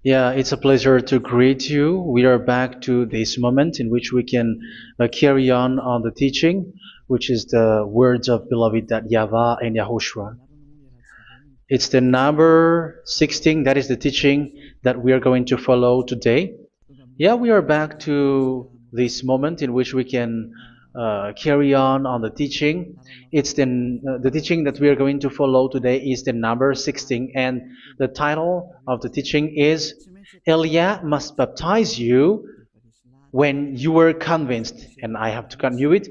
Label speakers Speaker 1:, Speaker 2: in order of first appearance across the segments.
Speaker 1: Yeah, it's a pleasure to greet you. We are back to this moment in which we can carry on the teaching, which is the words of beloved that YAHVAH and YAHOSHUA. It's the number 16, that is the teaching that we are going to follow today. Yeah, we are back to this moment in which we can carry on the teaching. It's the teaching that we are going to follow today is the number 16, and the title of the teaching is Elia must baptize you when you were convinced, and I have to continue it,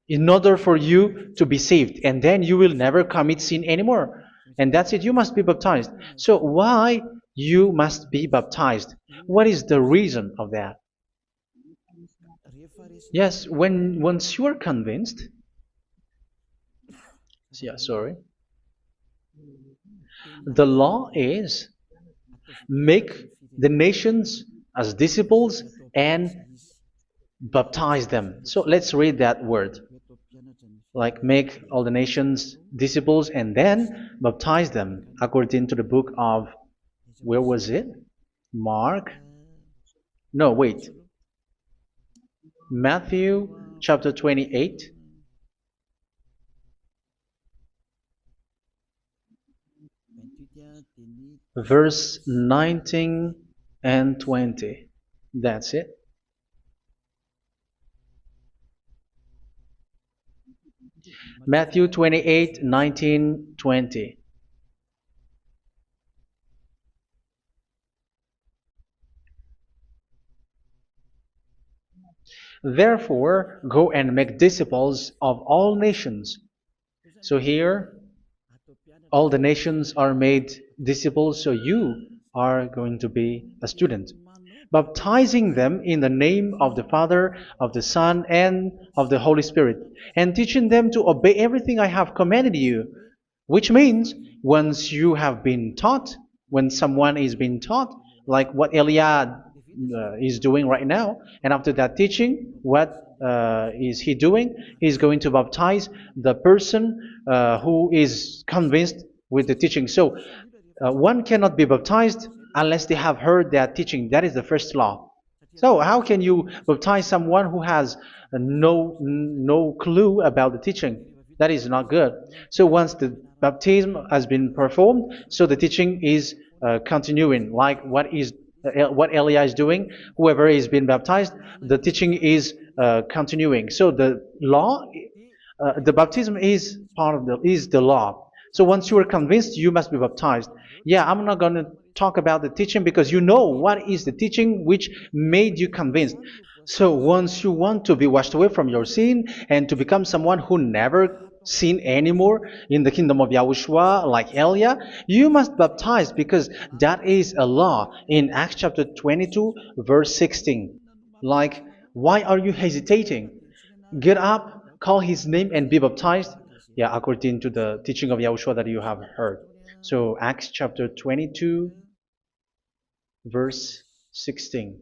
Speaker 1: in order for you to be saved, and then you will never commit sin anymore. And that's it, you must be baptized. So why you must be baptized? What is the reason of that? Yes, when once you are convinced, yeah, sorry, the law is make the nations as disciples and baptize them. So let's read that word. Like make all the nations disciples and then baptize them according to the book of, where was it? Mark? No, wait. Matthew chapter 28. Verse 19 and 20. That's it. Matthew 28, 19, 20. Therefore, go and make disciples of all nations. So here, all the nations are made disciples, so you are going to be a student. Baptizing them in the name of the Father, of the Son, and of the Holy Spirit, and teaching them to obey everything I have commanded you. Which means, once you have been taught, when someone is being taught, like what Eliad is doing right now, and after that teaching, what is he doing? He's going to baptize the person who is convinced with the teaching. So one cannot be baptized unless they have heard that teaching. That is the first law. So how can you baptize someone who has no clue about the teaching? That is not good. So once the baptism has been performed, so the teaching is continuing. Like what Elia is doing, whoever is being baptized, the teaching is continuing. So the law, the baptism is part of the law. So once you are convinced, you must be baptized. Yeah, I'm not going to talk about the teaching because you know what is the teaching which made you convinced. So once you want to be washed away from your sin and to become someone who never sin anymore in the kingdom of YAHOSHUA like Elia, you must baptize because that is a law in Acts chapter 22 verse 16. Like, why are you hesitating? Get up, call his name and be baptized. Yeah, according to the teaching of YAHOSHUA that you have heard. So Acts chapter 22 verse 16.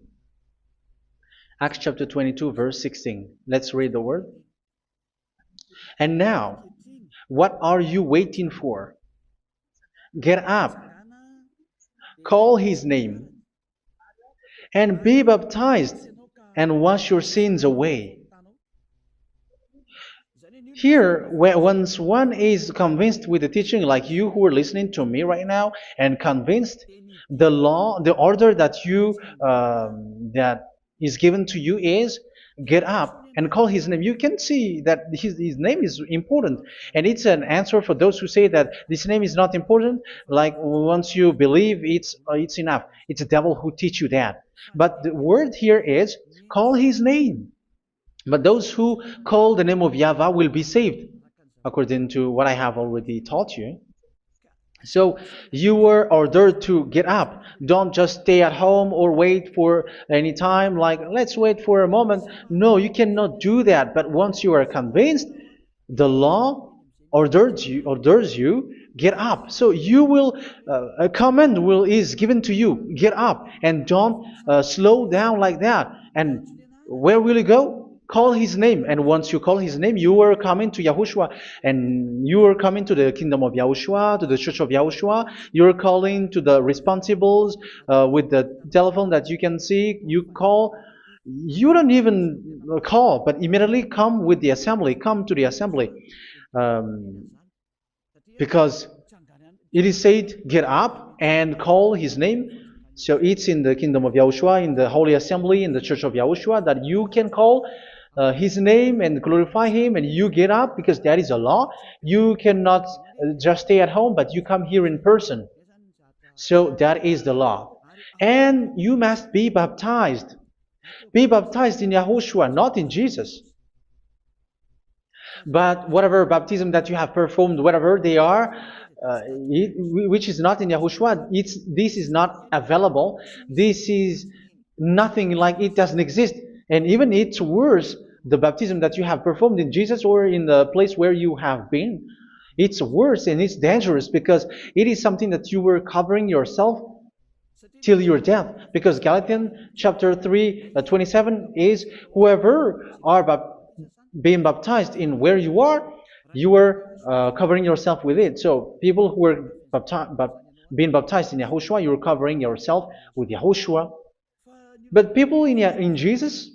Speaker 1: Acts chapter 22 verse 16. Let's read the word. And now, what are you waiting for? Get up, call his name, and be baptized, and wash your sins away. Here, once one is convinced with the teaching, like you who are listening to me right now, and convinced, the law, the order that that is given to you is get up and call his name. You can see that his name is important, and it's an answer for those who say that this name is not important. Like once you believe, it's enough. It's the devil who teach you that. But the word here is call his name. But those who call the name of YAHVAH will be saved, according to what I have already taught you. So you were ordered to get up. Don't just stay at home or wait for any time, like let's wait for a moment. No, you cannot do that. But once you are convinced, the law orders you get up. So you will a command is given to you, get up and don't slow down like that. And where will you go? call his name. And once you call his name, you are coming to Yahushua. And you are coming to the kingdom of Yahushua, to the church of Yahushua. You're calling to the responsibles with the telephone that you can see. You call. You don't even call, but immediately come with the assembly. Come to the assembly. Um, because it is said, get up and call his name. So it's in the kingdom of Yahushua, in the holy assembly, in the church of Yahushua, that you can call his name and glorify him, and you get up because that is a law. You cannot just stay at home, but you come here in person. So that is the law. And you must be baptized. Be baptized in Yahushua, not in Jesus. But whatever baptism that you have performed, whatever they are, which is not in Yahushua, this is not available. This is nothing, like it doesn't exist. And even it's worse, the baptism that you have performed in Jesus or in the place where you have been. It's worse and it's dangerous because it is something that you were covering yourself till your death. Because Galatians chapter 3, 27 is, whoever are being baptized in where you are covering yourself with it. So people who were being baptized in Yahushua, you're covering yourself with Yahushua. But people in Jesus,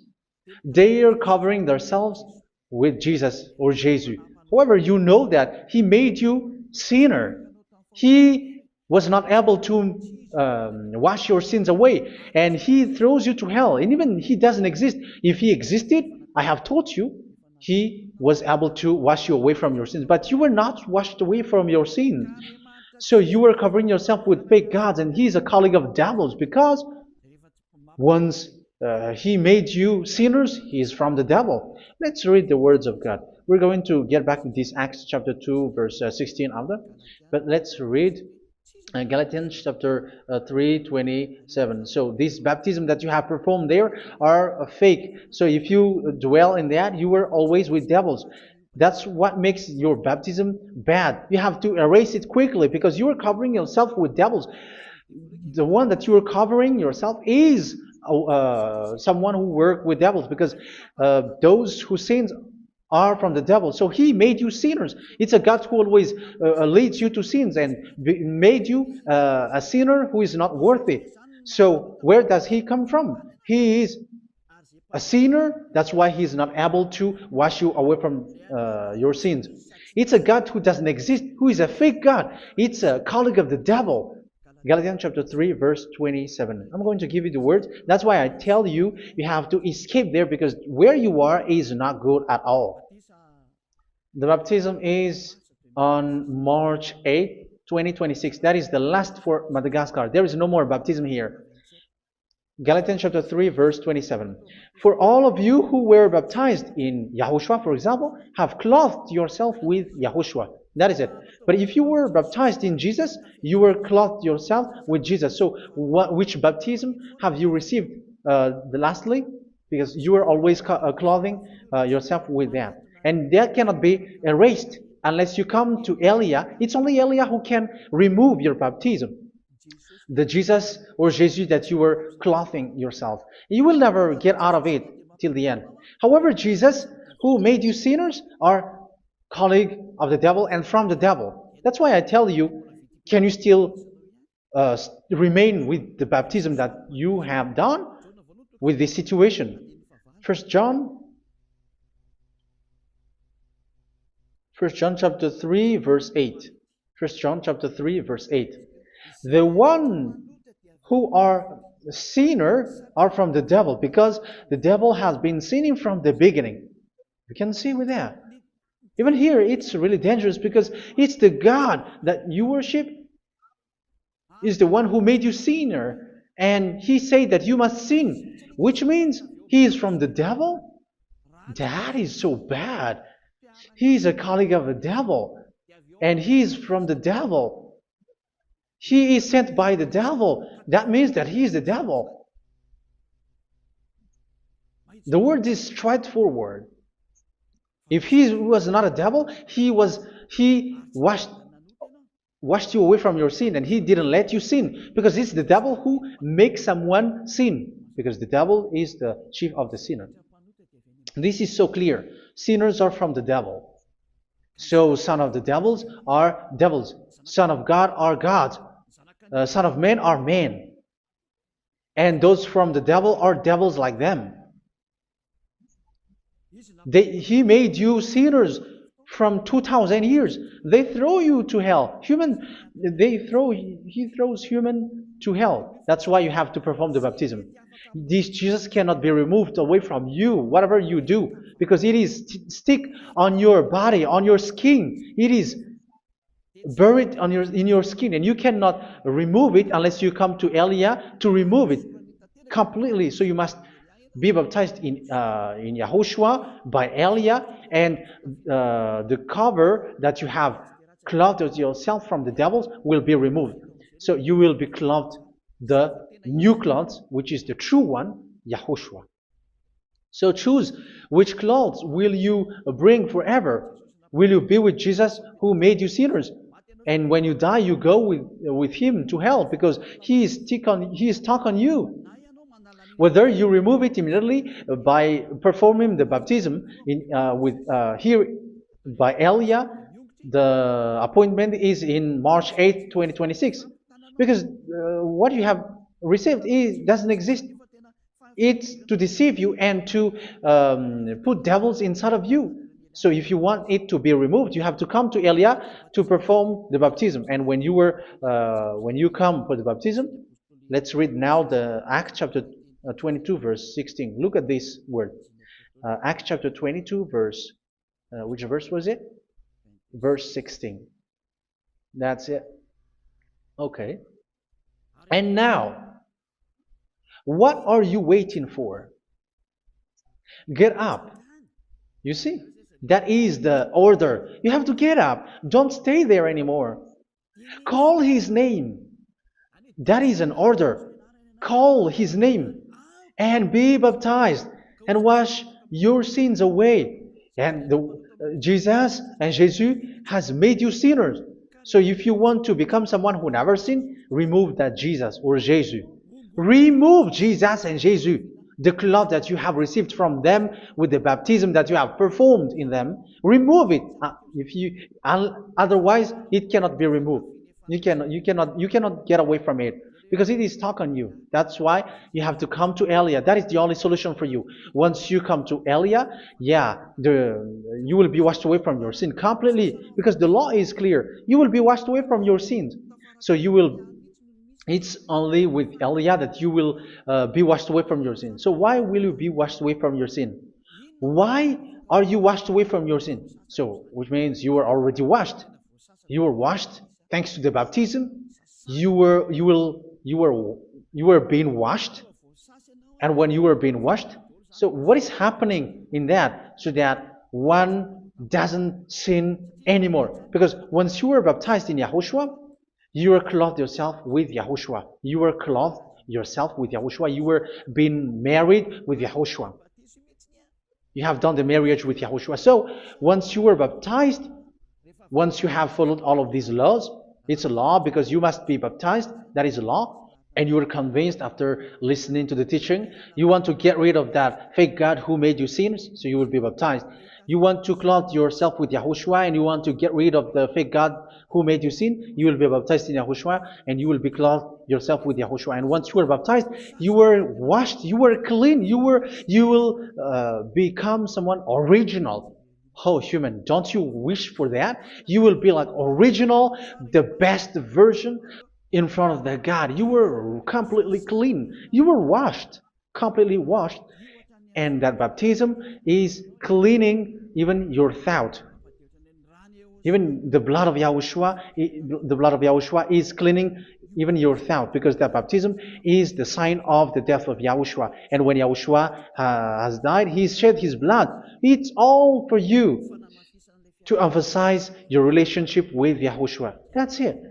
Speaker 1: they are covering themselves with Jesus or Jesus. However, you know that He made you sinner. He was not able to wash your sins away, and He throws you to hell. And even He doesn't exist. If He existed, I have taught you, He was able to wash you away from your sins. But you were not washed away from your sins. So you were covering yourself with fake gods, and He is a colleague of devils, because once He made you sinners, He is from the devil. Let's read the words of God. We're going to get back to this Acts chapter 2, verse 16 after. But let's read Galatians chapter 3, 27. So this baptism that you have performed there are fake. So if you dwell in that, you were always with devils. That's what makes your baptism bad. You have to erase it quickly because you are covering yourself with devils. The one that you are covering yourself is someone who worked with devils, because those who sins are from the devil. So He made you sinners. It's a God who always leads you to sins and made you a sinner who is not worthy. So where does He come from? He is a sinner. That's why He is not able to wash you away from your sins. It's a God who doesn't exist, who is a fake God. It's a colleague of the devil. Galatians chapter 3, verse 27. I'm going to give you the words. That's why I tell you, you have to escape there, because where you are is not good at all. The baptism is on March 8, 2026. That is the last for Madagascar. There is no more baptism here. Galatians chapter 3, verse 27. For all of you who were baptized in Yahushua, for example, have clothed yourself with Yahushua. That is it. But if you were baptized in Jesus, you were clothed yourself with Jesus. So which baptism have you received lastly? Because you are always clothing yourself with that. And that cannot be erased unless you come to Eliah. It's only Eliah who can remove your baptism. The Jesus or Jesus that you were clothing yourself. You will never get out of it till the end. However, Jesus, who made you sinners, are colleague of the devil and from the devil. That's why I tell you, can you still remain with the baptism that you have done with this situation? First John chapter 3, verse 8. First John chapter 3, verse 8. The one who are sinner are from the devil, because the devil has been sinning from the beginning. You can see with that. Even here, it's really dangerous, because it's the God that you worship is the one who made you sinner. And He said that you must sin, which means He is from the devil. That is so bad. He is a colleague of the devil. And He is from the devil. He is sent by the devil. That means that He is the devil. The word is straightforward. If He was not a devil, He washed you away from your sin, and He didn't let you sin, because it's the devil who makes someone sin, because the devil is the chief of the sinner. This is so clear. Sinners are from the devil. So son of the devils are devils. Son of God are gods. Son of men are men. And those from the devil are devils like them. He made you sinners from 2,000 years. They throw you to hell. He throws human to hell. That's why you have to perform the baptism. This Jesus cannot be removed away from you, whatever you do, because it is stick on your body, on your skin. It is buried in your skin, and you cannot remove it unless you come to Elia to remove it completely. So you must be baptized in YAHOSHUA by Elia, and the cover that you have clothed yourself from the devils will be removed. So you will be clothed the new clothes, which is the true one, YAHOSHUA. So choose which clothes will you bring forever. Will you be with Jesus who made you sinners? And when you die, you go with him to hell because he is stuck on you. Whether you remove it immediately by performing the baptism here by Elia, the appointment is in March 8, 2026. Because what you have received doesn't exist. It's to deceive you and to put devils inside of you. So if you want it to be removed, you have to come to Elia to perform the baptism. And when you come for the baptism, let's read now the Acts chapter 22 verse 16. Look at this word. Acts chapter 22 verse, which verse was it? Verse 16. That's it. Okay. And now, what are you waiting for? Get up. You see, that is the order. You have to get up. Don't stay there anymore. Call his name. That is an order. Call his name and be baptized and wash your sins away. And Jesus has made you sinners. So if you want to become someone who never sinned, remove that Jesus or Jesus. Remove Jesus and Jesus, the cloth that you have received from them with the baptism that you have performed in them. Remove it. Otherwise, it cannot be removed. You cannot get away from it because it is stuck on you. That's why you have to come to Elia. That is the only solution for you. Once you come to Elia, you will be washed away from your sin completely because the law is clear. You will be washed away from your sins. So it's only with Elia that you will be washed away from your sin. So why will you be washed away from your sin? Why are you washed away from your sin? So, which means you were already washed. You were washed thanks to the baptism. You were being washed, and when you were being washed, so what is happening in that? So that one doesn't sin anymore. Because once you were baptized in YAHOSHUA, you were clothed yourself with YAHOSHUA. You were clothed yourself with YAHOSHUA. You were being married with YAHOSHUA. You have done the marriage with YAHOSHUA. So once you were baptized, once you have followed all of these laws, it's a law because you must be baptized. That is a law. And you are convinced after listening to the teaching. You want to get rid of that fake God who made you sinners, so you will be baptized. You want to clothe yourself with YAHOSHUA and you want to get rid of the fake God who made you sin, you will be baptized in YAHOSHUA and you will be clothed yourself with YAHOSHUA. And once you are baptized, you were washed, you were clean, you will become someone original. Oh, human, don't you wish for that? You will be like original, the best version in front of the God. You were completely clean. You were washed, completely washed. And that baptism is cleaning even your thought. Even the blood of YAHOSHUA is cleaning even your thought, because that baptism is the sign of the death of YAHOSHUA. And when YAHOSHUA has died, he shed his blood. It's all for you to emphasize your relationship with YAHOSHUA. That's it.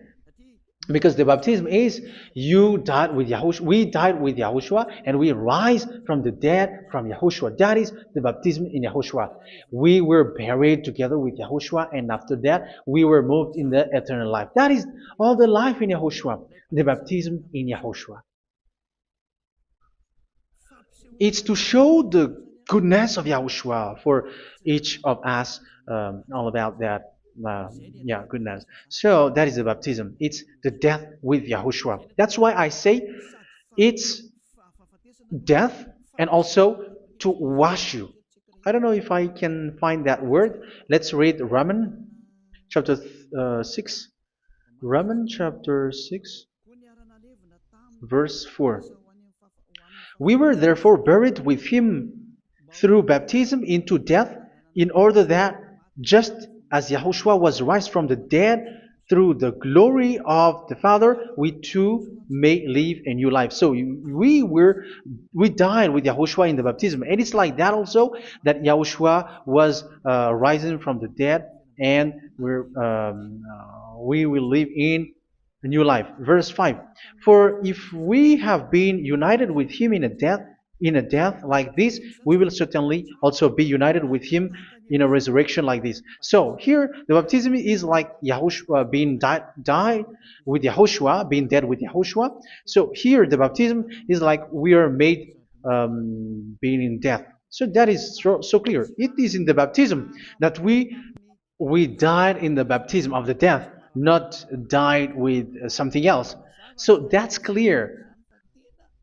Speaker 1: Because the baptism is you died with YAHOSHUA, we died with YAHOSHUA, and we rise from the dead from YAHOSHUA. That is the baptism in YAHOSHUA. We were buried together with YAHOSHUA, and after that we were moved in the eternal life. That is all the life in YAHOSHUA, the baptism in YAHOSHUA. It's to show the goodness of Yahushua for each of us, all about that. Uh, yeah, goodness. So that is the baptism. It's the death with Yahushua. That's why I say it's death and also to wash you. I don't know if I can find that word. Let's read Romans chapter 6. Romans chapter 6, verse 4. We were therefore buried with him through baptism into death, in order that, just as Yahushua was raised from the dead through the glory of the Father, we too may live a new life. So we died with Yahushua in the baptism, and it's like that also that Yahushua was rising from the dead, and we will live in a new life. Verse 5. For if we have been united with him in a death like this, we will certainly also be united with him in a resurrection like this. So here the baptism is like Yahushua being died with Yahushua, being dead with Yahushua. So here the baptism is like we are made being in death. So that is so clear. It is in the baptism that we died in the baptism of the death, not died with something else. So that's clear.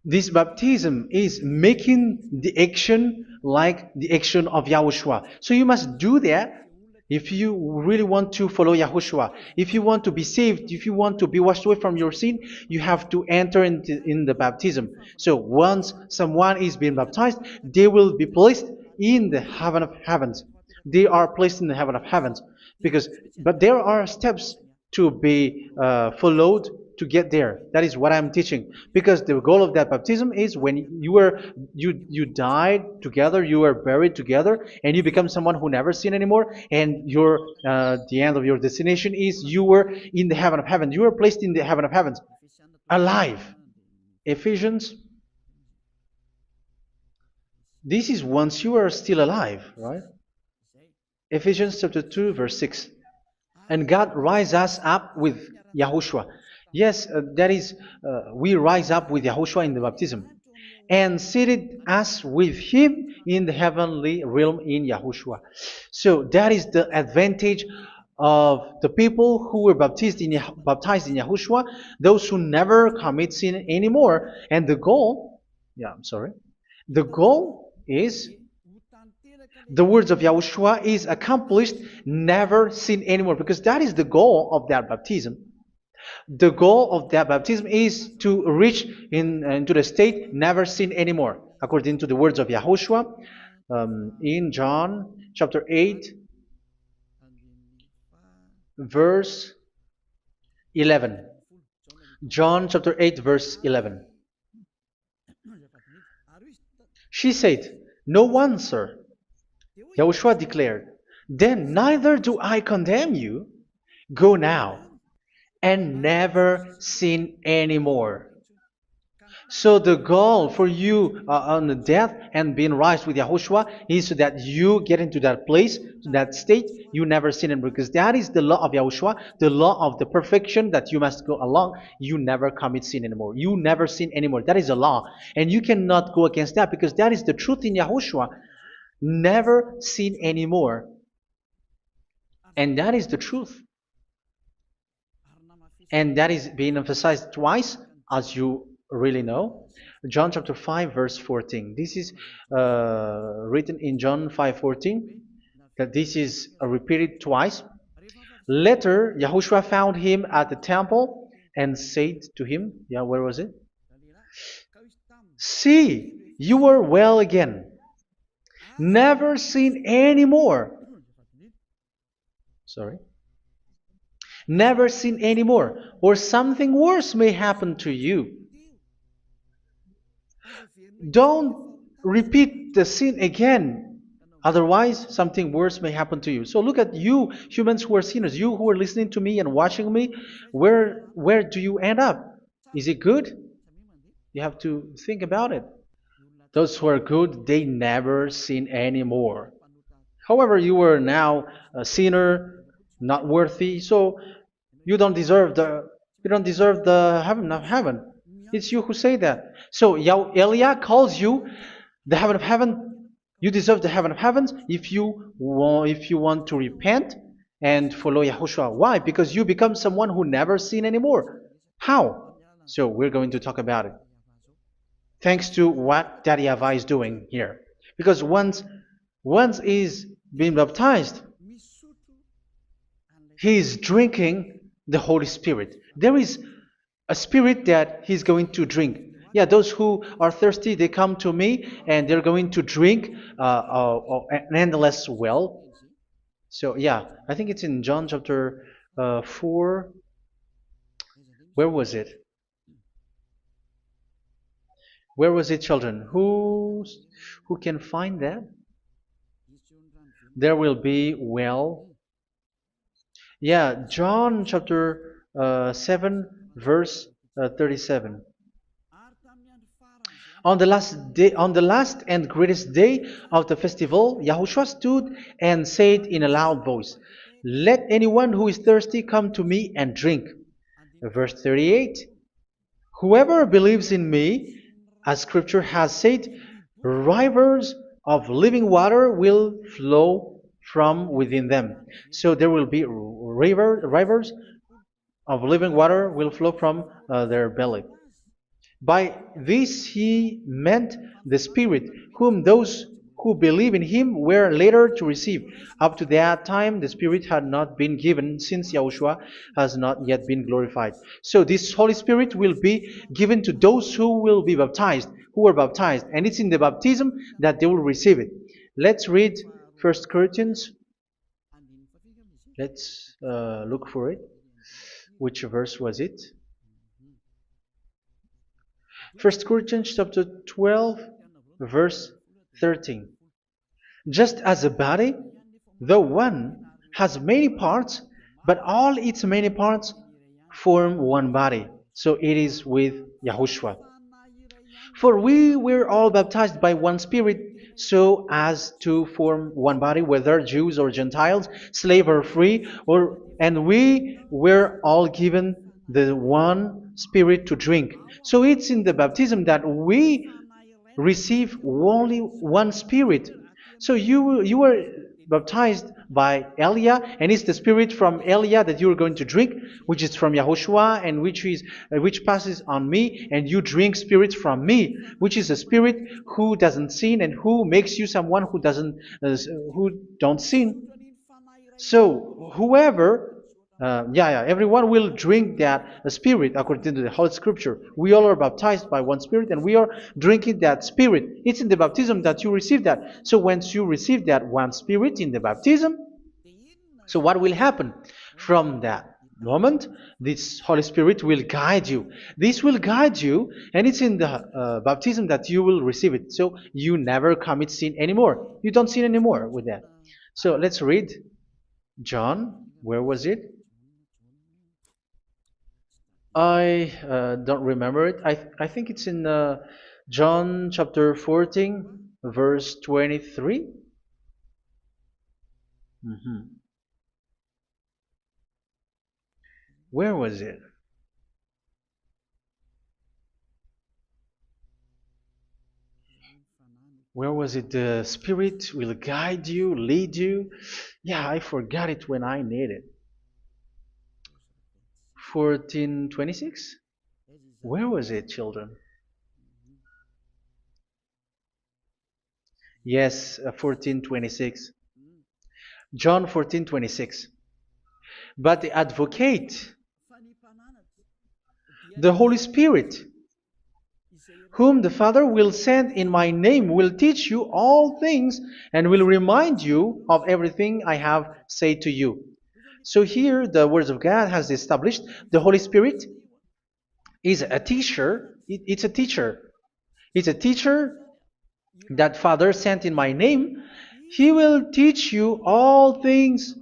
Speaker 1: This baptism is making the action like the action of Yahushua. So you must do that if you really want to follow Yahushua. If you want to be saved, if you want to be washed away from your sin, you have to enter in the baptism. So once someone is being baptized, they will be placed in the heaven of heavens. They are placed in the heaven of heavens but there are steps to be followed to get there. That is what I'm teaching. Because the goal of that baptism is when you died together, you were buried together, and you become someone who never sin anymore. And the end of your destination is you were in the heaven of heaven. You were placed in the heaven of heavens, alive. Ephesians. This is once you are still alive, right? Ephesians chapter 2, verse 6. And God rise us up with Yahushua. Yes, that is, we rise up with Yahushua in the baptism. And seated us with him in the heavenly realm in Yahushua. So that is the advantage of the people who were baptized in Yahushua, those who never commit sin anymore. And the goal, the goal is the words of Yahushua is accomplished, never sin anymore, because that is the goal of that baptism. The goal of that baptism is to reach into the state never sin anymore, according to the words of Yahushua in John chapter 8, verse 11. John chapter 8, verse 11. She said, "No one, sir." Yahushua declared, "Then neither do I condemn you. Go now and never sin anymore." So the goal for you on the death and being raised with Yahushua is so that you get into that place, to that state, you never sin anymore. Because that is the law of Yahushua, the law of the perfection that you must go along. You never commit sin anymore. You never sin anymore. That is a law. And you cannot go against that because that is the truth in Yahushua. Never sin anymore. And that is the truth. And that is being emphasized twice, as you really know. John chapter 5, verse 14. This is written in John 5:14, that this is repeated twice. Later, Yahushua found him at the temple and said to him, where was it? "See, you are well again. Never sin anymore." Sorry. "Never sin anymore, or something worse may happen to you." Don't repeat the sin again. Otherwise, something worse may happen to you. So look at you, humans who are sinners, you who are listening to me and watching me. Where do you end up? Is it good? You have to think about it. Those who are good, they never sin anymore. However, you are now a sinner, not worthy, so you don't deserve the heaven of heaven. It's you who say that. So Eliah calls you the heaven of heaven. You deserve the heaven of heavens if you want to repent and follow Yahushua. Why? Because you become someone who never sin anymore. How? So we're going to talk about it. Thanks to what Daddy YAHVAH is doing here. Because once he's been baptized, he is drinking the Holy Spirit. There is a spirit that he's going to drink. Yeah, those who are thirsty, they come to me and they're going to drink an endless well. So yeah, I think it's in John chapter 4. Where was it? Where was it, children? Who can find that? There will be well. Yeah, John chapter 7, verse 37. On the last and greatest day of the festival, Yahushua stood and said in a loud voice, "Let anyone who is thirsty come to me and drink." Verse 38, "Whoever believes in me, as Scripture has said, rivers of living water will flow from within them." So there will be rivers of living water will flow from their belly. By this he meant the Spirit, whom those who believe in him were later to receive. Up to that time, the Spirit had not been given, since Yahushua has not yet been glorified. So this Holy Spirit will be given to those who will be baptized, who are baptized, and it's in the baptism that they will receive it. Let's read 1 Corinthians. Let's look for it. Which verse was it? 1 Corinthians chapter 12, verse 13. Just as a body, though one, has many parts, but all its many parts form one body. So it is with Yahushua. For we were all baptized by one Spirit, so as to form one body, whether Jews or Gentiles, slave or free, and we were all given the one Spirit to drink. So it's in the baptism that we receive only one Spirit. So you were baptized by Elia, and it's the Spirit from Elia that you are going to drink, which is from Yahushua, and which passes on me, and you drink Spirit from me, which is a Spirit who doesn't sin and who makes you someone who don't sin. So whoever everyone will drink that Spirit according to the Holy Scripture. We all are baptized by one Spirit, and we are drinking that Spirit. It's in the baptism that you receive that. So once you receive that one Spirit in the baptism, so what will happen? From that moment, this Holy Spirit will guide you. This will guide you, and it's in the baptism that you will receive it. So you never commit sin anymore. You don't sin anymore with that. So let's read John. Where was it? I don't remember it. I think it's in John chapter 14, verse 23. Where was it? Where was it? The Spirit will guide you, lead you. Yeah, I forgot it when I need it. 14:26? Where was it, children? Yes, 14:26. John 14:26. But the advocate, the Holy Spirit, whom the Father will send in my name, will teach you all things and will remind you of everything I have said to you. So here the words of God has established the Holy Spirit is a teacher. It's a teacher. It's a teacher that Father sent in my name. He will teach you all things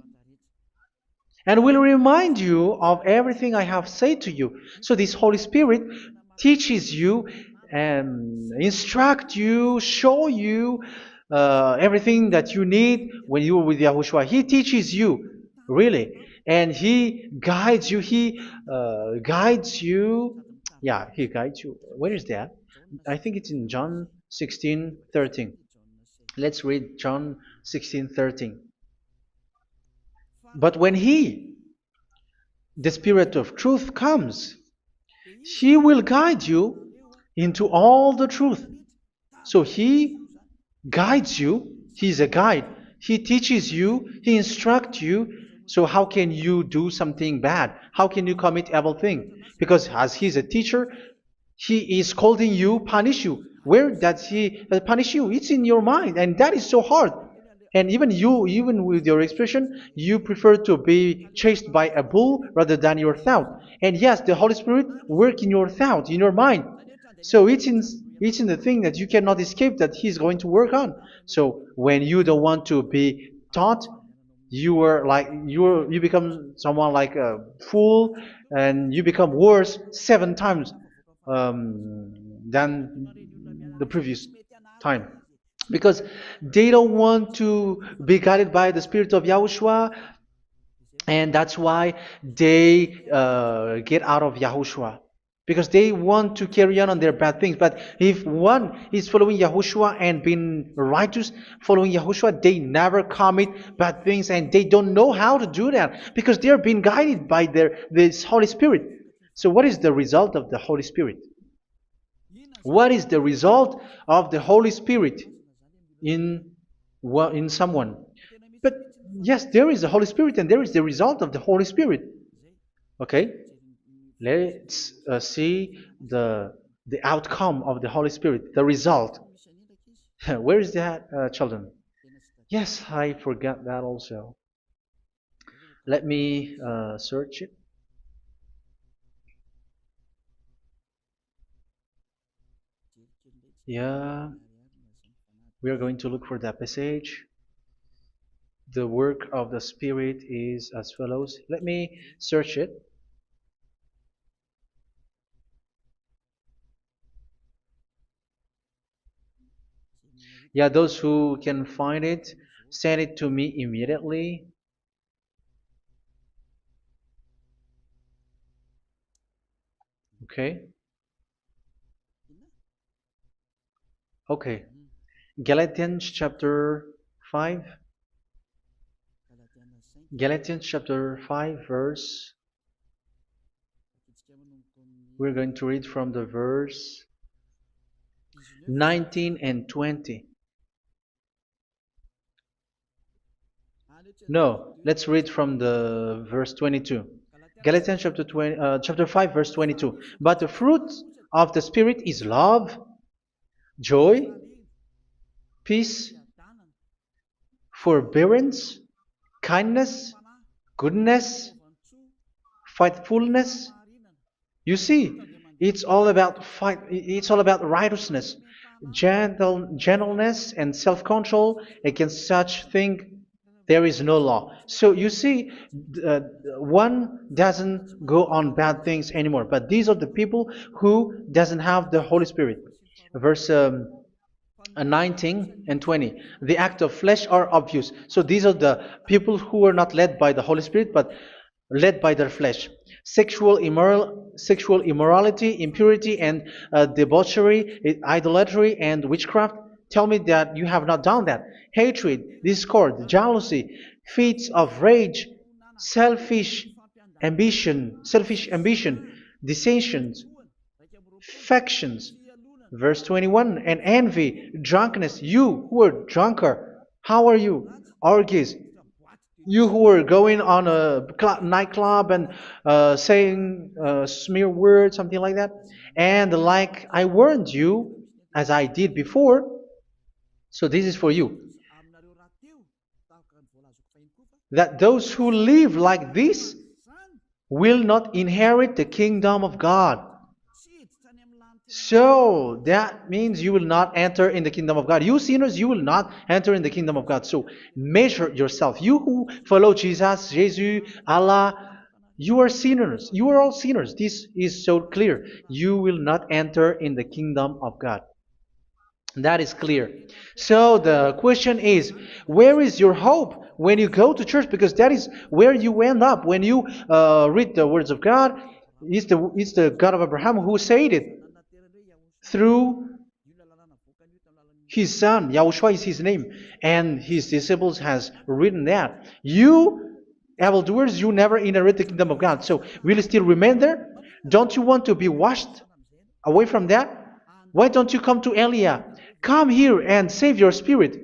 Speaker 1: and will remind you of everything I have said to you. So this Holy Spirit teaches you and instruct you, show you everything that you need when you are with Yahushua. He teaches you, really. And He guides you. He guides you. Yeah, He guides you. Where is that? I think it's in John 16:13. Let's read John 16:13. But when He, the Spirit of truth, comes, He will guide you into all the truth. So He guides you. He's a guide. He teaches you. He instructs you. So how can you do something bad? How can you commit evil thing? Because as He's a teacher, He is scolding you, punish you. Where does He punish you? It's in your mind, and that is so hard. And even you, even with your expression, you prefer to be chased by a bull rather than your thought. And yes, the Holy Spirit work in your thought, in your mind. So it's in the thing that you cannot escape that He's going to work on. So when you don't want to be taught, you become someone like a fool, and you become worse 7 times than the previous time, because they don't want to be guided by the Spirit of Yahushua, and that's why they get out of Yahushua, because they want to carry on their bad things. But if one is following Yahushua and being righteous, following Yahushua, they never commit bad things, and they don't know how to do that because they are being guided by this Holy Spirit. So what is the result of the Holy Spirit? What is the result of the Holy Spirit in in someone? But yes, there is the Holy Spirit, and there is the result of the Holy Spirit. Okay, let's see the outcome of the Holy Spirit, the result. Where is that, children? Yes, I forgot that also. Let me search it. Yeah, we are going to look for that passage. The work of the Spirit is as follows. Let me search it. Yeah, those who can find it, send it to me immediately. Okay. Okay. Galatians chapter 5. Galatians chapter 5, verse. We're going to read from the verse 19 and 20. No, let's read from the verse 22. Galatians chapter 5, verse 22. But the fruit of the Spirit is love, joy, peace, forbearance, kindness, goodness, faithfulness. You see, it's all about fight. It's all about righteousness, gentleness, and self-control. Against such thing, there is no law. So you see, uh, one doesn't go on bad things anymore. But these are the people who doesn't have the Holy Spirit. Verse 19 and 20. The act of flesh are obvious. So these are the people who are not led by the Holy Spirit, but led by their flesh. Sexual immorality, impurity, and debauchery, idolatry, and witchcraft. Tell me that you have not done that. Hatred, discord, jealousy, fits of rage, selfish ambition, dissensions, factions. Verse 21, and envy, drunkenness. You who are drunker, how are you? Orgies. You who are going on a nightclub and saying smear words, something like that. And like I warned you, as I did before, so this is for you, that those who live like this will not inherit the kingdom of God. So that means you will not enter in the kingdom of God. You sinners, you will not enter in the kingdom of God. So measure yourself. You who follow Jesus, Allah, you are sinners. You are all sinners. This is so clear. You will not enter in the kingdom of God. That is clear. So the question is, where is your hope when you go to church? Because that is where you end up when you read the words of God. It's the God of Abraham who said it through His son, Yahushua is his name, and his disciples has written that. You, evildoers, you never inherit the kingdom of God. So will you still remain there? Don't you want to be washed away from that? Why don't you come to Elia? Come here and save your spirit.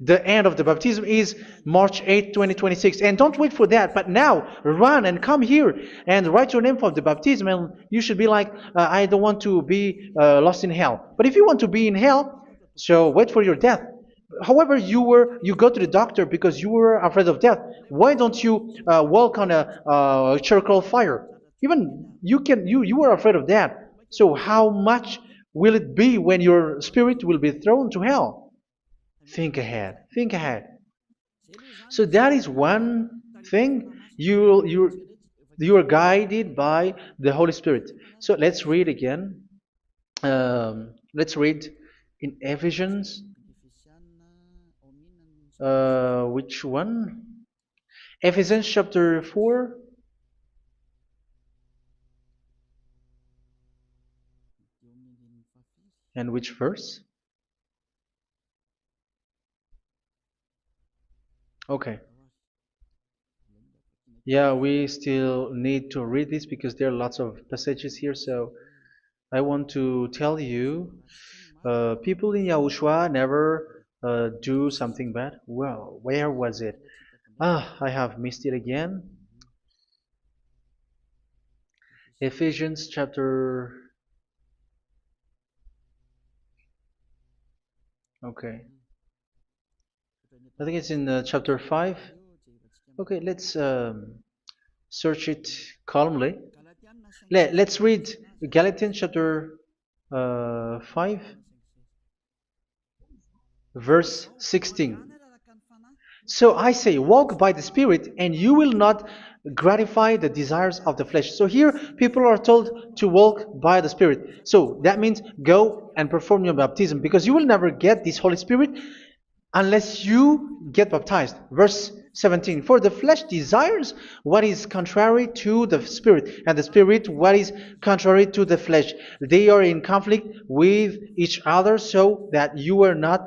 Speaker 1: The end of the baptism is March 8th, 2026. And don't wait for that, but now run and come here and write your name for the baptism. And you should be like, I don't want to be lost in hell. But if you want to be in hell, so wait for your death. However, you go to the doctor because you were afraid of death. Why don't you walk on a charcoal fire? Even you were afraid of that. So how much will it be when your spirit will be thrown to hell? Think ahead. Think ahead. So that is one thing. You are guided by the Holy Spirit. So let's read again. Let's read in Ephesians. Which one? Ephesians chapter 4. And which verse? Okay. Yeah, we still need to read this because there are lots of passages here. So I want to tell you, people in Yahushua never do something bad. Well, where was it? I have missed it again. Ephesians chapter. Okay. I think it's in chapter 5. Okay, let's search it calmly. Let's read Galatians chapter 5, verse 16. So I say, walk by the Spirit, and you will not gratify the desires of the flesh. So here, people are told to walk by the Spirit. So that means go and perform your baptism, because you will never get this Holy Spirit unless you get baptized. Verse 17. For the flesh desires what is contrary to the Spirit, and the Spirit what is contrary to the flesh. They are in conflict with each other, so that you are not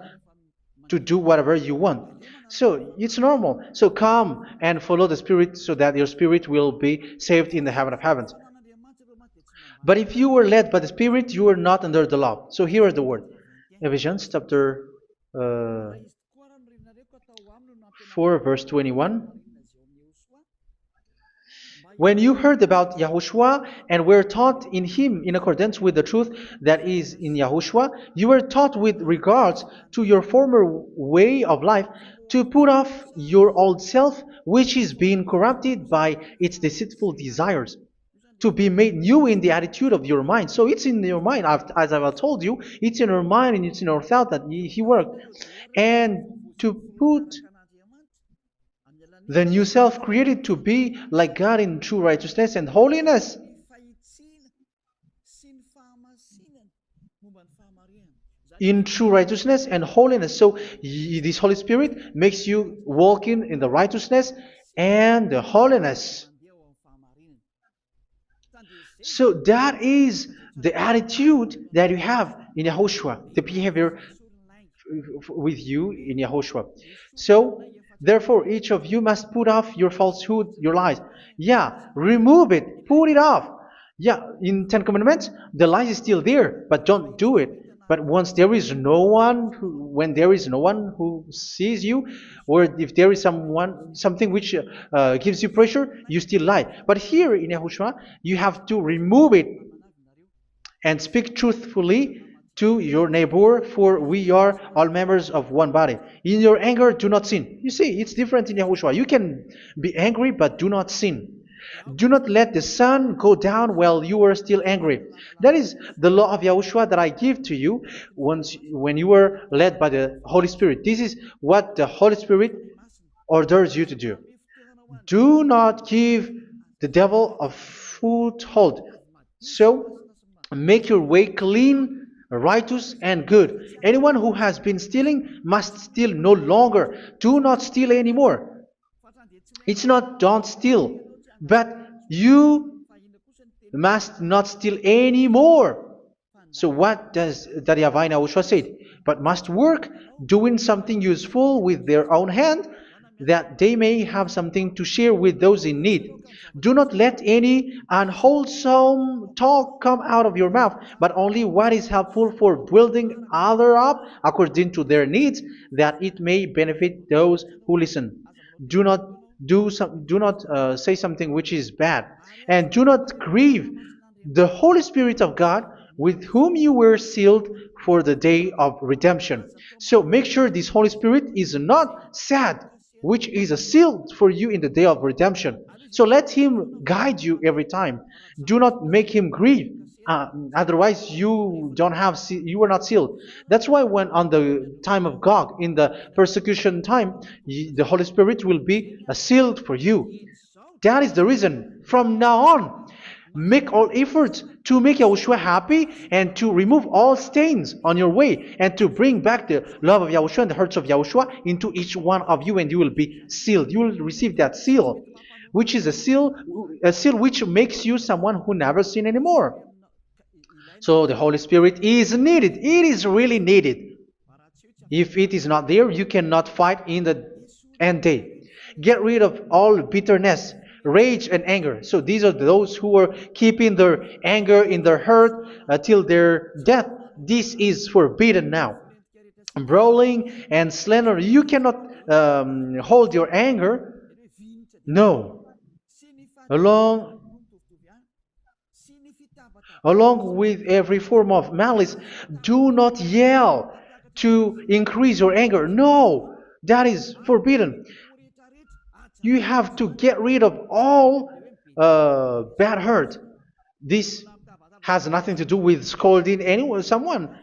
Speaker 1: to do whatever you want. So it's normal. So come and follow the Spirit so that your spirit will be saved in the heaven of heavens. But if you were led by the Spirit, you are not under the law. So here are the word. Ephesians chapter 4 verse 21. When you heard about Yahushua and were taught in him in accordance with the truth that is in Yahushua, you were taught with regards to your former way of life to put off your old self, which is being corrupted by its deceitful desires, to be made new in the attitude of your mind. So it's in your mind, as I've told you, it's in your mind and it's in your thought that he worked. And to put the new self created to be like God in true righteousness and holiness. In true righteousness and holiness. So this Holy Spirit makes you walk in the righteousness and the holiness. So that is the attitude that you have in Yahushua, the behavior with you in Yahushua. So therefore, each of you must put off your falsehood, your lies. Yeah, remove it, put it off. Yeah, in Ten Commandments, the lies is still there, but don't do it. But once there is no one, when there is no one who sees you, or if there is something which gives you pressure, you still lie. But here in Yahushua, you have to remove it and speak truthfully to your neighbor, for we are all members of one body. In your anger, do not sin. You see, it's different in Yahushua. You can be angry, but do not sin. Do not let the sun go down while you are still angry. That is the law of Yahushua that I give to you when you were led by the Holy Spirit. This is what the Holy Spirit orders you to do. Do not give the devil a foothold. So, make your way clean, righteous, and good. Anyone who has been stealing must steal no longer. Do not steal anymore. It's not don't steal, but you must not steal anymore. So what does the YAHVAH in YAHOSHUA say? But must work doing something useful with their own hand, that they may have something to share with those in need. Do not let any unwholesome talk come out of your mouth, but only what is helpful for building other up according to their needs, that it may benefit those who listen. Do not do not say something which is bad, and do not grieve the Holy Spirit of God, with whom you were sealed for the day of redemption. So make sure this Holy Spirit is not sad, which is a seal for you in the day of redemption. So let Him guide you every time. Do not make Him grieve. Otherwise, you are not sealed. That's why when on the time of God, in the persecution time, the Holy Spirit will be a sealed for you. That is the reason. From now on, make all efforts to make Yahushua happy and to remove all stains on your way and to bring back the love of Yahushua and the hearts of Yahushua into each one of you, and you will be sealed. You will receive that seal, which is a seal which makes you someone who never sin anymore. So the Holy Spirit is needed. It is really needed. If it is not there, you cannot fight in the end day. Get rid of all bitterness, rage, and anger. So these are those who are keeping their anger in their heart till their death. This is forbidden now. Brawling and slander. You cannot hold your anger. No. Along Along with every form of malice, do not yell to increase your anger. No, that is forbidden. You have to get rid of all bad hurt. This has nothing to do with scolding anyone, someone.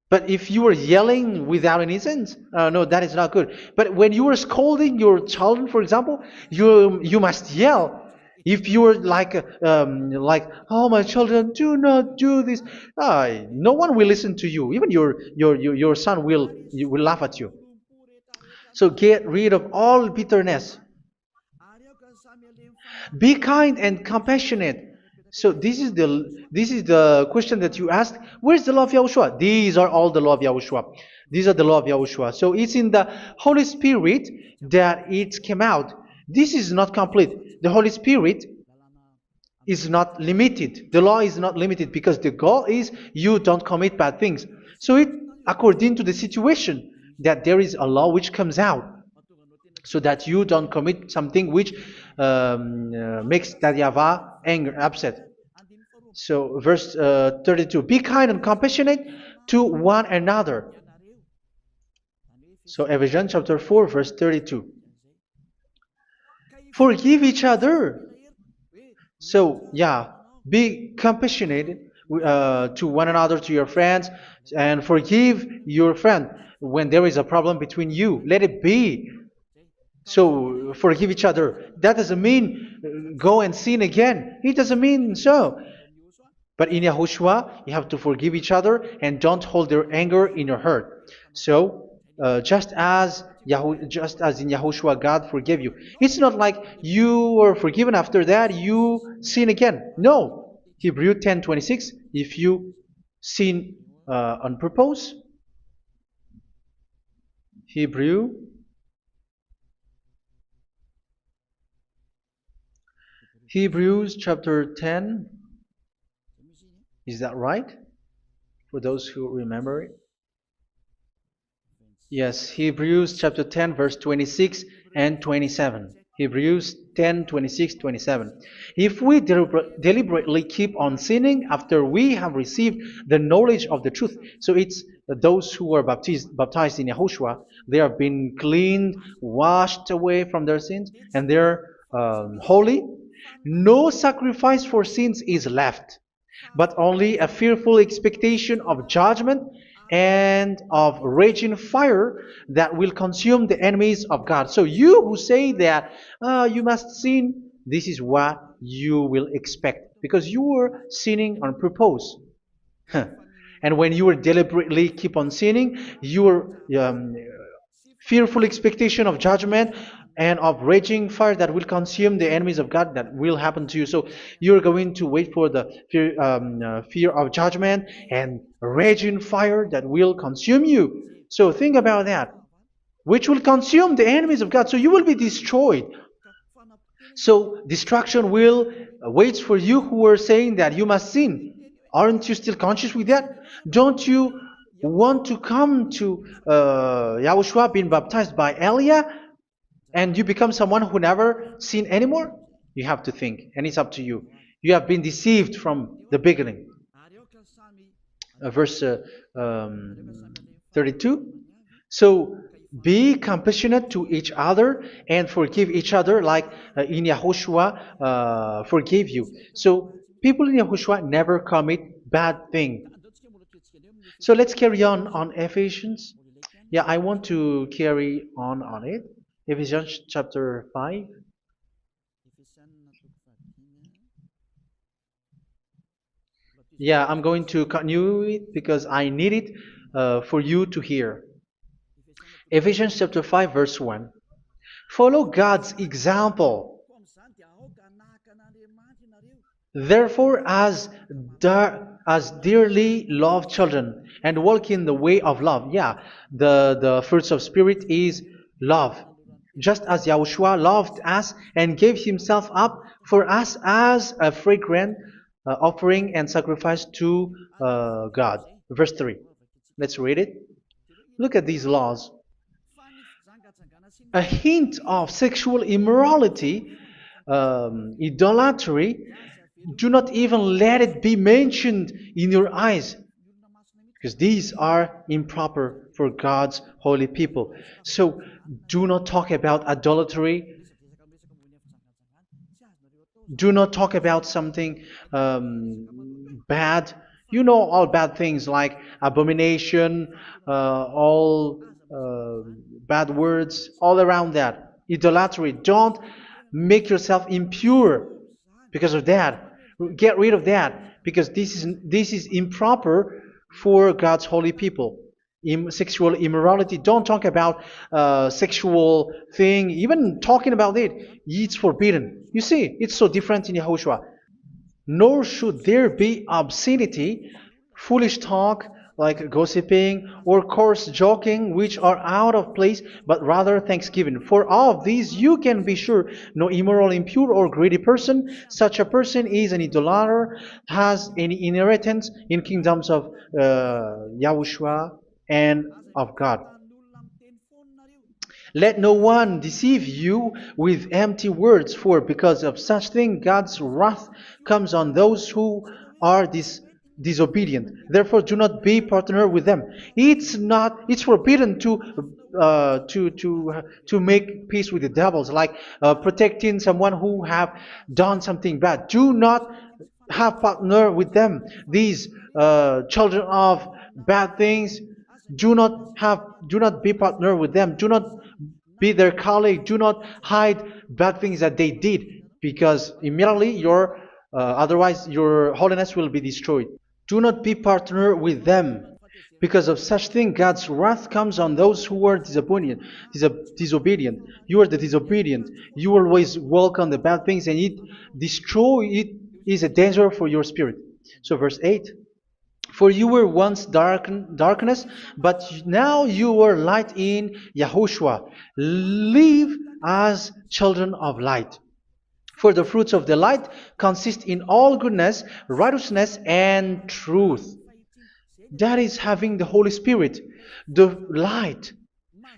Speaker 1: But if you are yelling without any sense, no, that is not good. But when you are scolding your children, for example, you must yell. If you are like, oh my children, do not do this, no one will listen to you. Even your son will laugh at you. So get rid of all bitterness. Be kind and compassionate. So this is the question that you asked. Where's the law of Yahushua? These are all the law of Yahushua. These are the law of Yahushua. So it's in the Holy Spirit that it came out. This is not complete. The Holy Spirit is not limited. The law is not limited because the goal is you don't commit bad things. So it according to the situation that there is a law which comes out, so that you don't commit something which makes that YAHVAH angry, upset. So verse 32, be kind and compassionate to one another. So Ephesians chapter 4 verse 32. Forgive each other. So yeah, be compassionate to one another, to your friends, and forgive your friend when there is a problem between you. Let it be. So forgive each other. That doesn't mean go and sin again. It doesn't mean so. But in Yahushua, you have to forgive each other and don't hold their anger in your heart. So just as in Yahushua, God forgave you. It's not like you were forgiven after that you sin again. No. Hebrew 10:26. If you sin on purpose, Hebrews chapter 10. Is that right? For those who remember it? Yes, Hebrews chapter 10 verse 26 and 27. Hebrews 10, 26, 27. If we deliberately keep on sinning after we have received the knowledge of the truth, so it's those who are baptized in Yahushua, they have been cleaned, washed away from their sins, and they're holy. No sacrifice for sins is left, but only a fearful expectation of judgment and of raging fire that will consume the enemies of God. So you who say that you must sin, this is what you will expect, because you were sinning on purpose. And when you were deliberately keep on sinning, your fearful expectation of judgment and of raging fire that will consume the enemies of God that will happen to you. So you're going to wait for the fear of judgment and raging fire that will consume you. So think about that, which will consume the enemies of God. So you will be destroyed. So destruction will wait for you who are saying that you must sin. Aren't you still conscious with that? Don't you want to come to Yahushua being baptized by Elia and you become someone who never sin anymore? You have to think, and it's up to you. You have been deceived from the beginning. Verse 32. So be compassionate to each other and forgive each other like in Yahushua forgave you. So people in Yahushua never commit bad thing. So let's carry on Ephesians. Yeah, I want to carry on it. Ephesians chapter 5. Yeah, I'm going to continue it because I need it for you to hear. Ephesians chapter 5 verse 1. Follow God's example. Therefore, as dearly loved children, and walk in the way of love. Yeah, the fruits of spirit is love. Just as Yahushua loved us and gave himself up for us as a fragrant offering and sacrifice to God. Verse 3. Let's read it. Look at these laws. A hint of sexual immorality, idolatry, do not even let it be mentioned in your eyes, because these are improper for God's holy people. So do not talk about idolatry. Do not talk about something bad. You know all bad things like abomination, all bad words, all around that. Idolatry. Don't make yourself impure because of that. Get rid of that because this is improper for God's holy people. Sexual immorality. Don't talk about sexual thing. Even talking about it, it's forbidden. You see, it's so different in Yahushua. Nor should there be obscenity, foolish talk like gossiping or coarse joking, which are out of place, but rather thanksgiving. For of these you can be sure: no immoral, impure, or greedy person, such a person is an idolater, has any inheritance in kingdoms of Yahushua and of God. Let no one deceive you with empty words, for because of such thing God's wrath comes on those who are disobedient. Therefore, do not be partner with them. It's forbidden to make peace with the devils, like protecting someone who have done something bad. Do not have partner with them. These children of bad things, do not be partner with them. Do not be their colleague. Do not hide bad things that they did, because immediately otherwise your holiness will be destroyed. Do not be partner with them. Because of such thing, God's wrath comes on those who are disobedient. You are the disobedient. You always walk on the bad things, and it is a danger for your spirit. So verse 8. For you were once darkness, but now you are light in Yahushua. Live as children of light. For the fruits of the light consist in all goodness, righteousness, and truth. That is having the Holy Spirit, the light.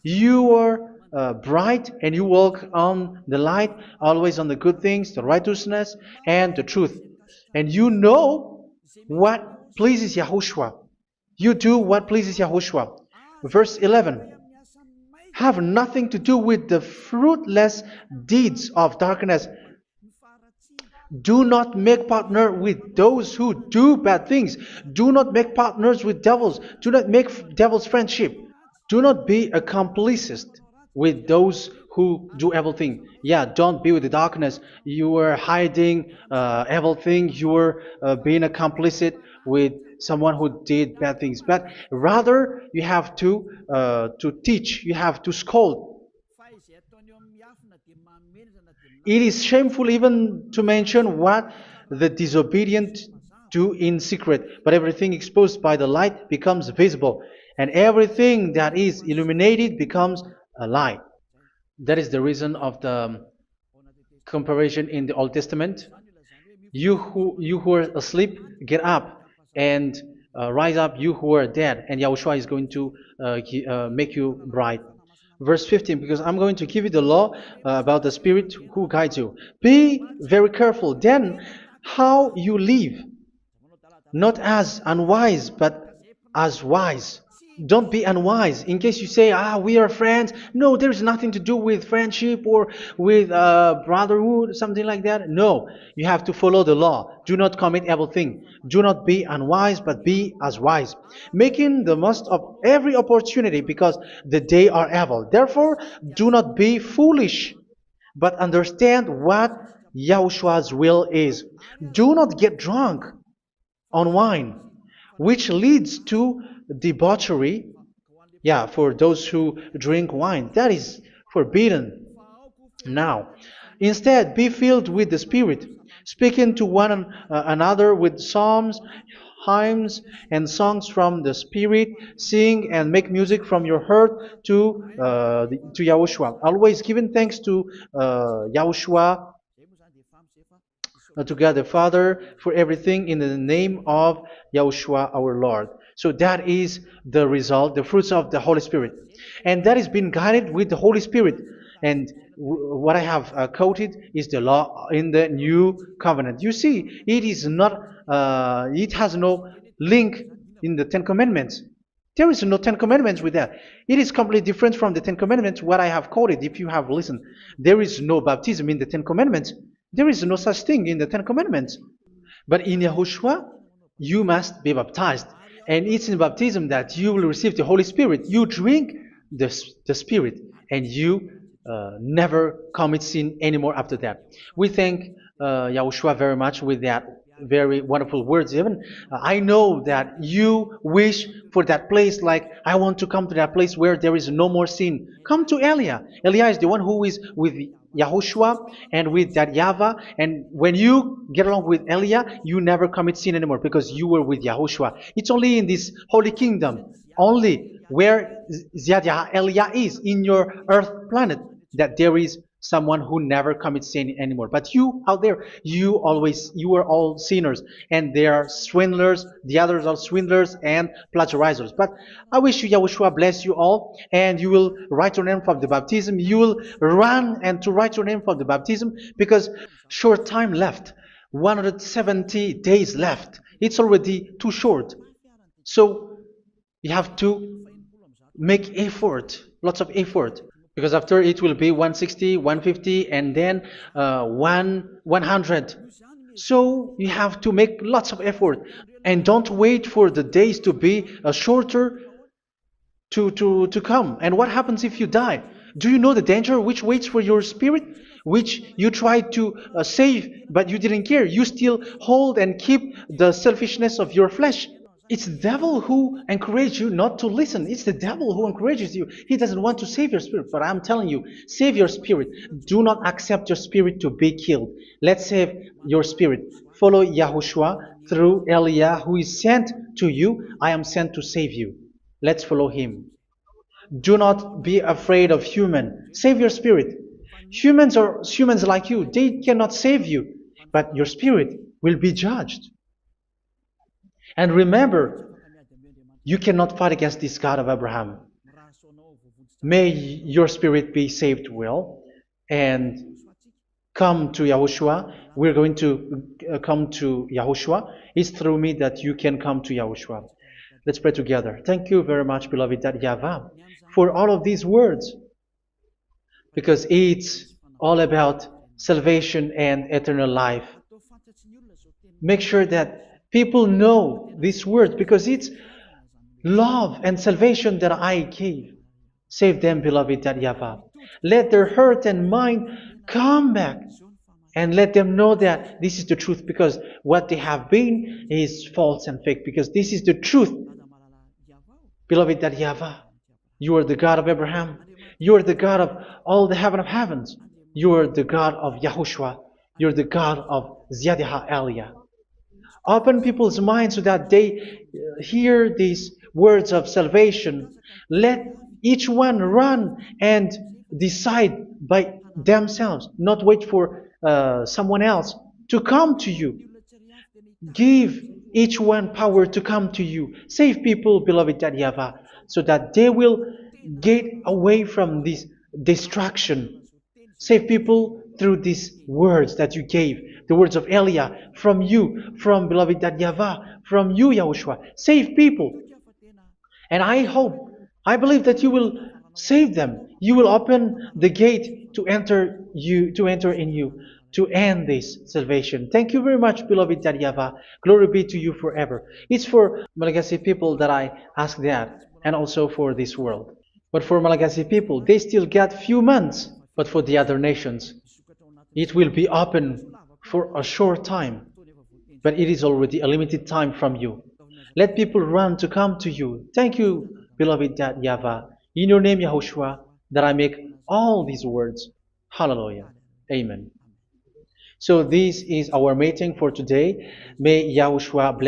Speaker 1: You are bright and you walk on the light, always on the good things, the righteousness, and the truth. And you know what pleases Yahushua. You do what pleases Yahushua. Verse 11. Have nothing to do with the fruitless deeds of darkness. Do not make partner with those who do bad things. Do not make partners with devils. Do not make devils friendship. Do not be accomplices with those who do evil thing. Yeah, don't be with the darkness. You are hiding evil thing. You are being a complicit with someone who did bad things. But rather, you have to teach. You have to scold. It is shameful even to mention what the disobedient do in secret, but everything exposed by the light becomes visible, and everything that is illuminated becomes a light. That is the reason of the comparison in the Old Testament. You who are asleep, get up and rise up, you who are dead, and Yahushua is going to make you bright. Verse 15, because I'm going to give you the law about the Spirit who guides you. Be very careful then how you live, not as unwise, but as wise. Don't be unwise. In case you say, we are friends. No, there's nothing to do with friendship or with brotherhood, something like that. No, you have to follow the law. Do not commit evil thing. Do not be unwise, but be as wise, making the most of every opportunity because the day are evil. Therefore, do not be foolish, but understand what Yahushua's will is. Do not get drunk on wine, which leads to debauchery. Yeah, for those who drink wine, that is forbidden now. Instead, be filled with the Spirit, speaking to one another with psalms, hymns, and songs from the Spirit. Sing and make music from your heart to Yahushua. Always giving thanks to Yahushua, to God the Father, for everything in the name of Yahushua our Lord. So that is the result, the fruits of the Holy Spirit. And that is being guided with the Holy Spirit. And what I have quoted is the law in the new covenant. You see, it is not, it has no link in the Ten Commandments. There is no Ten Commandments with that. It is completely different from the Ten Commandments, what I have quoted, if you have listened. There is no baptism in the Ten Commandments. There is no such thing in the Ten Commandments. But in Yahushua, you must be baptized. And it's in baptism that you will receive the Holy Spirit. You drink the Spirit, and you never commit sin anymore after that. We thank Yahushua very much with that very wonderful words. Even I know that you wish for that place, like I want to come to that place where there is no more sin. Come to Elia. Elia is the one who is with Yahushua and with that YAHVAH, and when you get along with Elia, you never commit sin anymore because you were with Yahushua. It's only in this holy kingdom, only where Ziad Elia is, in your earth planet, that there is someone who never commits sin anymore. But you out there, you are all sinners, and they are swindlers. The others are swindlers and plagiarizers. But I wish you, Yahushua, bless you all, and you will write your name for the baptism. You will run and to write your name for the baptism, because short time left, 170 days left. It's already too short. So you have to make effort, lots of effort, because after it will be 160, 150, and then 100. So you have to make lots of effort, and don't wait for the days to be shorter to come. And what happens if you die? Do you know the danger which waits for your spirit, which you tried to save, but you didn't care? You still hold and keep the selfishness of your flesh. It's the devil who encourages you not to listen. It's the devil who encourages you. He doesn't want to save your spirit. But I'm telling you, save your spirit. Do not accept your spirit to be killed. Let's save your spirit. Follow Yahushua through Elia, who is sent to you. I am sent to save you. Let's follow him. Do not be afraid of human. Save your spirit. Humans are humans like you. They cannot save you. But your spirit will be judged. And remember, you cannot fight against this God of Abraham. May your spirit be saved well and come to Yahushua. We're going to come to Yahushua. It's through me that you can come to Yahushua. Let's pray together. Thank you very much, beloved YAHVAH, for all of these words, because it's all about salvation and eternal life. Make sure that people know these words, because it's love and salvation that I gave. Save them, beloved YAHVAH. Let their heart and mind come back, and let them know that this is the truth, because what they have been is false and fake, because this is the truth. Beloved YAHVAH, you are the God of Abraham. You are the God of all the heaven of heavens. You're the God of Yahushua. You're the God of Ziyadiha Aliyah. Open people's minds so that they hear these words of salvation. Let each one run and decide by themselves, not wait for someone else to come to you. Give each one power to come to you. Save people, beloved YAHVAH, so that they will get away from this destruction. Save people through these words that you gave, the words of Elia, from you, from beloved YAHVAH, from you, Yahushua. Save people. And I believe that you will save them. You will open the gate to enter in you, to end this salvation. Thank you very much, beloved YAHVAH. Glory be to you forever. It's for Malagasy people that I ask that, and also for this world. But for Malagasy people, they still got few months. But for the other nations, it will be open for a short time. But it is already a limited time from you. Let people run to come to you. Thank you, beloved YAHVAH. In your name, Yahushua, that I make all these words. Hallelujah. Amen. So this is our meeting for today. May Yahushua bless